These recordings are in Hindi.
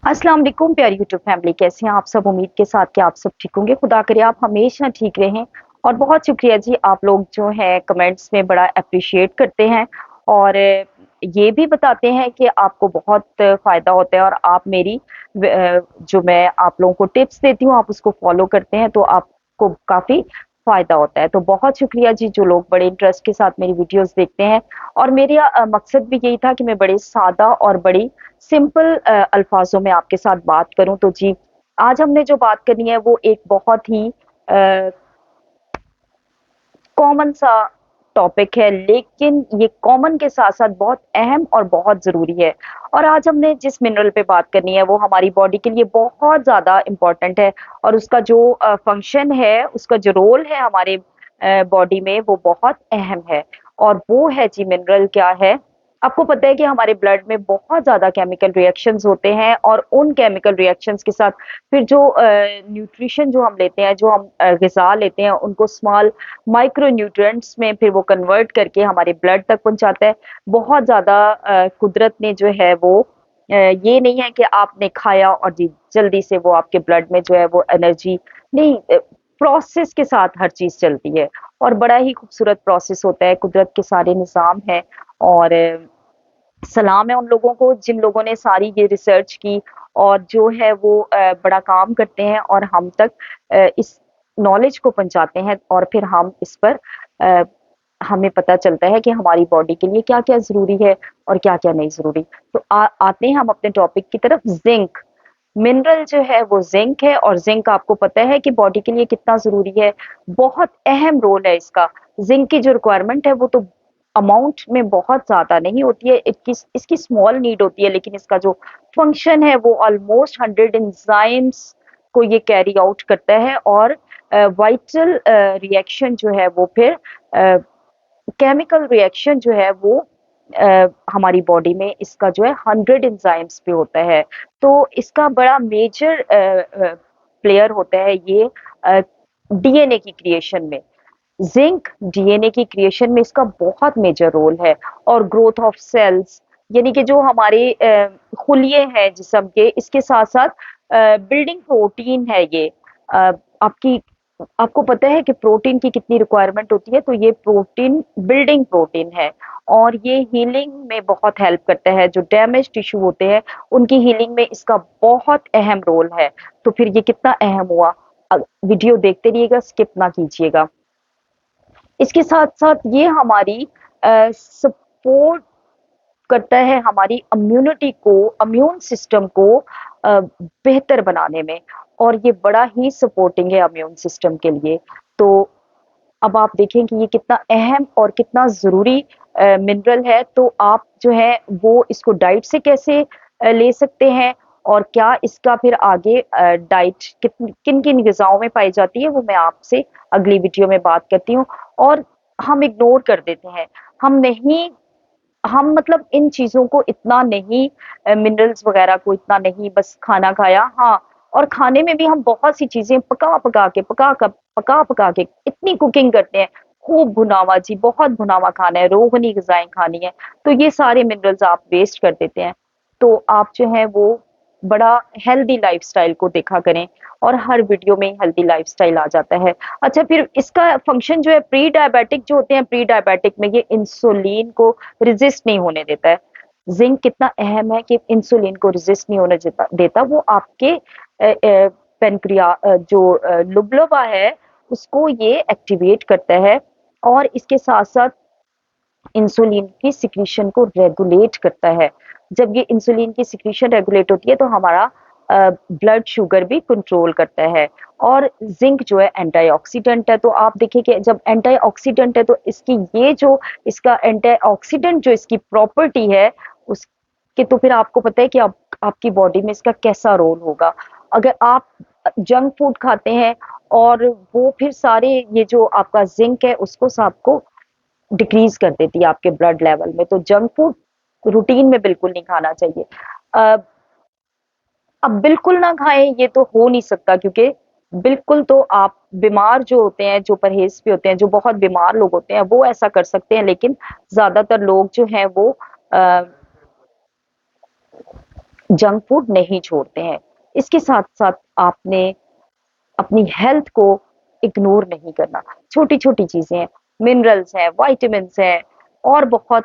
अस्सलाम वालेकुम प्यारी यूट्यूब फैमिली, कैसे हैं आप सब। उम्मीद के साथ कि आप सब ठीक होंगे। खुदा करे आप हमेशा ठीक रहें। और बहुत शुक्रिया जी, आप लोग जो है कमेंट्स में बड़ा अप्रिशिएट करते हैं और ये भी बताते हैं कि आपको बहुत फायदा होता है और आप मेरी जो मैं आप लोगों को टिप्स देती हूँ आप उसको फॉलो करते हैं तो आपको काफी फायदा होता है। तो बहुत शुक्रिया जी जो लोग बड़े इंटरेस्ट के साथ मेरी वीडियोस देखते हैं। और मेरा मकसद भी यही था कि मैं बड़े सादा और बड़ी सिंपल अल्फाजों में आपके साथ बात करूं। तो जी, आज हमने जो बात करनी है वो एक बहुत ही कॉमन सा टॉपिक है, लेकिन ये कॉमन के साथ साथ बहुत अहम और बहुत जरूरी है। और आज हमने जिस मिनरल पे बात करनी है वो हमारी बॉडी के लिए बहुत ज्यादा इम्पोर्टेंट है और उसका जो फंक्शन है, उसका जो रोल है हमारे बॉडी में वो बहुत अहम है। और वो है जी, मिनरल क्या है। आपको पता है कि हमारे ब्लड में बहुत ज्यादा केमिकल रिएक्शंस होते हैं और उन केमिकल रिएक्शंस के साथ फिर जो न्यूट्रिशन जो हम लेते हैं, जो हम ग़िज़ा लेते हैं, उनको स्मॉल माइक्रो न्यूट्रिएंट्स में फिर वो कन्वर्ट करके हमारे ब्लड तक पहुंचाता है। बहुत ज्यादा कुदरत ने जो है वो ये नहीं है कि आपने खाया और जी जल्दी से वो आपके ब्लड में जो है वो एनर्जी नहीं, प्रोसेस के साथ हर चीज चलती है और बड़ा ही खूबसूरत प्रोसेस होता है। कुदरत के सारे निज़ाम है और सलाम है उन लोगों को जिन लोगों ने सारी ये रिसर्च की और जो है वो बड़ा काम करते हैं और हम तक इस नॉलेज को पहुंचाते हैं और फिर हम इस पर अ, हमें पता चलता है कि हमारी बॉडी के लिए क्या क्या जरूरी है और क्या क्या नहीं जरूरी। तो आते हैं हम अपने टॉपिक की तरफ। जिंक मिनरल जो है वो जिंक है और जिंक आपको पता है कि बॉडी के लिए कितना जरूरी है। बहुत अहम रोल है इसका। जिंक की जो रिक्वायरमेंट है वो तो अमाउंट में बहुत ज्यादा नहीं होती है, इसकी इसकी स्मॉल नीड होती है, लेकिन इसका जो फंक्शन है वो ऑलमोस्ट 100 एंजाइम्स को ये कैरी आउट करता है और वाइटल रिएक्शन जो है वो फिर केमिकल रिएक्शन जो है वो हमारी बॉडी में इसका जो है 100 एंजाइम्स पे होता है। तो इसका बड़ा मेजर प्लेयर होता है ये डीएनए की क्रिएशन में। जिंक डीएनए की क्रिएशन में इसका बहुत मेजर रोल है और ग्रोथ ऑफ सेल्स, यानी कि जो हमारे खुलिये हैं जिस्म के, इसके साथ साथ बिल्डिंग प्रोटीन है ये। आपकी आपको पता है कि प्रोटीन की कितनी रिक्वायरमेंट होती है, तो ये प्रोटीन बिल्डिंग प्रोटीन है और ये हीलिंग में बहुत हेल्प करता है। जो डैमेज टिश्यू होते हैं उनकी हीलिंग में इसका बहुत अहम रोल है। तो फिर ये कितना अहम हुआ, वीडियो देखते रहिएगा, स्किप ना कीजिएगा। इसके साथ साथ ये हमारी सपोर्ट करता है हमारी इम्यूनिटी को, इम्यून सिस्टम को बेहतर बनाने में और ये बड़ा ही सपोर्टिंग है इम्यून सिस्टम के लिए। तो अब आप देखें कि ये कितना अहम और कितना ज़रूरी मिनरल है। तो आप जो है वो इसको डाइट से कैसे ले सकते हैं और क्या इसका फिर आगे डाइट किन किन ग़िज़ाओं में पाई जाती है वो मैं आपसे अगली वीडियो में बात करती हूँ। और हम इग्नोर कर देते हैं, हम नहीं, हम मतलब इन चीज़ों को इतना नहीं, मिनरल्स वगैरह को इतना नहीं, बस खाना खाया, हाँ। और खाने में भी हम बहुत सी चीज़ें पका-पका के इतनी कुकिंग करते हैं, खूब भुना हुआ जी, बहुत भुना हुआ खाना है, रोगनी ग़िज़ाएँ खानी है, तो ये सारे मिनरल्स आप वेस्ट कर देते हैं। तो आप जो है वो बड़ा हेल्दी लाइफ़स्टाइल को देखा करें और हर वीडियो में हेल्दी लाइफ़स्टाइल आ जाता है। अच्छा, फिर इसका फंक्शन जो है, प्री डायबिटिक जो होते हैं, प्री डायबिटिक में ये इंसुलिन को रेज़िस्ट नहीं होने देता है। ज़िंक कितना अहम है कि इंसुलिन को रेज़िस्ट नहीं होने देता, वो आपके जो लुबुला है उसको ये एक्टिवेट करता है और इसके साथ-साथ इंसुलिन की सिक्रीशन को रेगुलेट करता है। जब ये इंसुलिन की सिक्रीशन रेगुलेट होती है तो हमारा ब्लड शुगर भी कंट्रोल करता है। और जिंक जो है एंटीऑक्सीडेंट है, तो आप देखिए कि जब एंटीऑक्सीडेंट है तो इसकी ये जो इसका एंटीऑक्सीडेंट जो इसकी प्रॉपर्टी है उसके, तो फिर आपको पता है कि आपकी बॉडी में इसका कैसा रोल होगा। अगर आप जंक फूड खाते हैं और वो फिर सारे ये जो आपका जिंक है उसको सबको डिक्रीज कर देती है आपके ब्लड लेवल में। तो जंक फूड रूटीन में बिल्कुल नहीं खाना चाहिए। अ, अब बिल्कुल ना खाएं ये तो हो नहीं सकता, क्योंकि बिल्कुल तो आप बीमार जो होते हैं, जो परहेज पे होते हैं, जो बहुत बीमार लोग होते हैं वो ऐसा कर सकते हैं, लेकिन ज्यादातर लोग जो हैं वो जंक फूड नहीं छोड़ते हैं। इसके साथ-साथ आपने अपनी हेल्थ को इग्नोर नहीं करना। छोटी-छोटी चीज़ें हैं, मिनरल्स हैं, विटामिन्स हैं और बहुत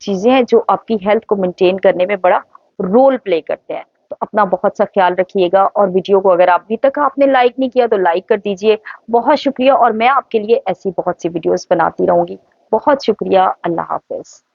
चीज़ें हैं जो आपकी हेल्थ को मेंटेन करने में बड़ा रोल प्ले करते हैं। तो अपना बहुत-सा ख़्याल रखिएगा और वीडियो को अगर अभी तक आपने लाइक नहीं किया तो लाइक कर दीजिए। बहुत शुक्रिया और मैं आपके लिए ऐसी बहुत सी वीडियोज़ बनाती रहूँगी। बहुत शुक्रिया, अल्लाह हाफ़िज़।